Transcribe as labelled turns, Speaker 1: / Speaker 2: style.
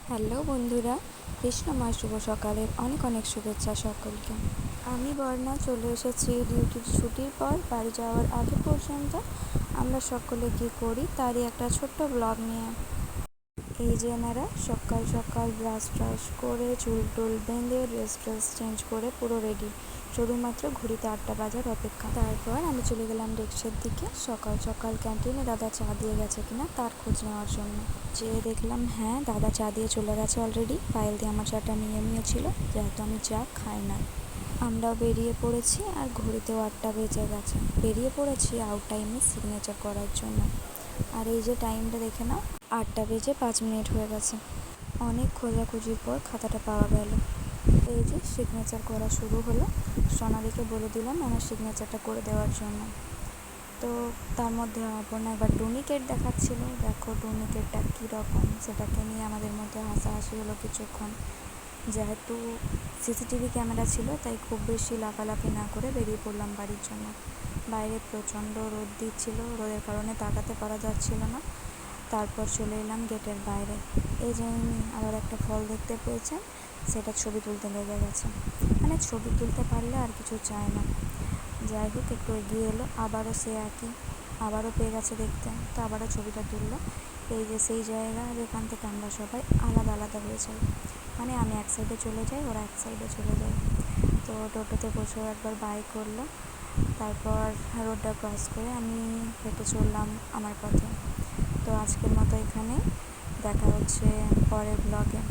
Speaker 1: Hello বন্ধুরা, কৃষ্ণময় শুভ সকালের অনেক অনেক শুভেচ্ছা সকলকে। আমি বর্ণা চলে এসেছি ডিউটির ছুটির পর বাড়ি যাওয়ার আগে পর্যন্ত আমরা সকলে কী করি তারই একটা ছোট্ট ব্লগ নিয়ে। এই যে এনারা সকাল সকাল ব্রাশ ট্রাশ করে চুল টুল বেঁধে ড্রেস চেঞ্জ করে পুরো রেডি, শুধুমাত্র ঘড়িতে 8টা বাজার অপেক্ষা। তারপর আমি চলে গেলাম ডেস্কের দিকে সকাল সকাল ক্যান্টিনে দাদা চা দিয়ে গেছে কিনা তার খোঁজ নেওয়ার জন্য। যেয়ে দেখলাম হ্যাঁ, দাদা চা দিয়ে চলে গেছে অলরেডি। পায়েল দিয়ে আমার চাটা নিয়ে নিয়েছিল, যেহেতু আমি চা খাই না। আমরাও বেরিয়ে পড়েছি আর ঘড়িতেও 8টা বেজে গেছে। বেরিয়ে পড়েছি আউট টাইমে সিগনেচার করার জন্য। আর এই যে টাইমটা দেখে নাও, 8টা বেজে 5 মিনিট হয়ে গেছে। অনেক খোঁজাখুঁজির পর খাতাটা পাওয়া গেল। এই যে সিগনেচার করা শুরু হলো। সোনালিকে বলে দিলাম আমার সিগনেচারটা করে দেওয়ার জন্য। তো তার মধ্যে অপর্ণা এবার ডুপ্লিকেট দেখাচ্ছিল। দেখো ডুপ্লিকেটটা কীরকম, সেটাকে নিয়ে আমাদের মধ্যে হাসাহাসি হলো কিছুক্ষণ। যেহেতু সিসিটিভি ক্যামেরা ছিল তাই খুব বেশি লাফালাফি না করে বেরিয়ে পড়লাম বাড়ির জন্য। বাইরে প্রচণ্ড রোদ দিচ্ছিল, রোদের কারণে তাকাতে পারা যাচ্ছিল না। তারপর চলে এলাম গেটের বাইরে। এই যে আবার একটা ফল দেখতে পেয়েছেন, সেটা ছবি তুলতে লেগে গেছে। মানে ছবি তুলতে পারলে আর কিছু চায় না। যাই হোক, একটু এগিয়ে এলো, আবারও সে একই, আবারও পেয়ে গেছে দেখতে, তো আবারও ছবিটা তুললো। এই যে সেই জায়গা যেখান থেকে আমরা সবাই আলাদা আলাদা হয়ে যাই, মানে আমি এক সাইডে চলে যাই, ওরা এক সাইডে চলে যায়। তো টোটোতে বসেও একবার বাই করলো। তারপর রোডটা ক্রস করে আমি হেঁটে চললাম আমার পথে। তো আজকের মতো এখানে দেখা হচ্ছে পরের ব্লগে।